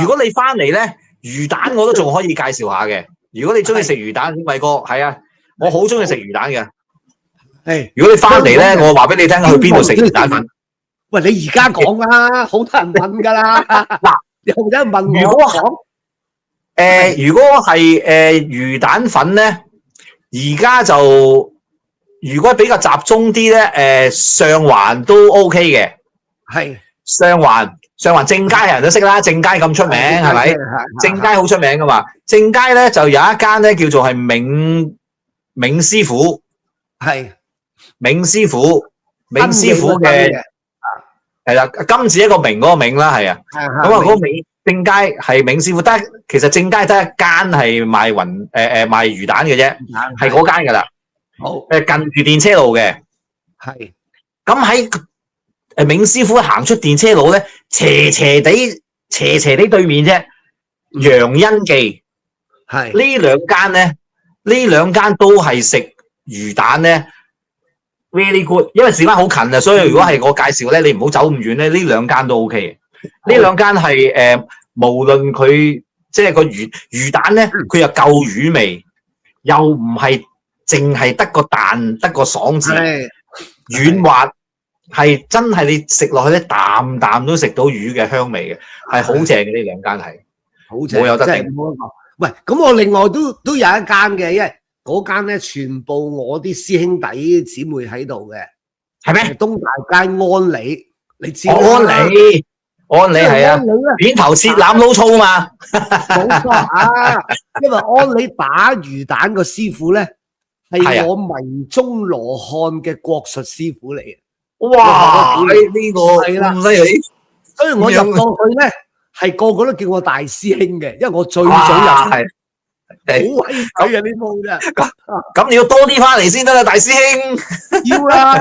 如果你翻嚟咧，魚蛋我都仲可以介紹下嘅。如果你中意食魚蛋，偉哥係啊，我好中意食魚蛋嘅。如果你翻嚟咧，我話俾你聽去邊度食魚蛋粉。喂，你而家講啦，好多人問噶啦。嗱，有人問我如果係魚蛋粉咧，而家就如果比較集中啲咧，上環都 OK 嘅。係上環正佳人都識啦，正佳咁出名係咪？正佳好出名噶嘛。正佳咧就有一間咧叫做係銘師傅，係銘師傅嘅。係啦，金字一個明嗰個明啦，係啊。咁啊，嗰個正佳係銘師傅，但係其實正佳得一間係賣賣魚蛋嘅啫，係嗰間噶啦。好，近住電車路嘅。係。咁喺銘師傅行出電車路咧，斜斜地對面啫。楊恩記係呢兩間都係食魚蛋咧。Really good， 因為時間好近啊，所以如果係我介紹咧，你唔好走咁遠咧，呢兩間都 OK 嘅。呢兩間係無論佢即係個魚蛋咧，佢又夠魚味，又唔係淨係得個蛋得個爽字，軟滑，係真係你食落去咧，啖啖都食到魚嘅香味嘅，係好正嘅。呢兩間係好正，冇有得定。喂，咁我另外都有一間嘅，因為嗰間咧全部我啲師兄弟姊妹喺度嘅，係咩？東大街安利，你知安利係啊，片頭切腩撈粗嘛，冇錯啊。因為安利打魚蛋個師傅咧係我迷中羅漢嘅國術師傅嚟嘅。哇！呢個係啦，咁犀利，所以我入到去咧係個個都叫我大師兄嘅，因為我最早入係。好威水啊！呢鋪啫，咁你要多啲翻嚟先得啦，大師兄。要啦。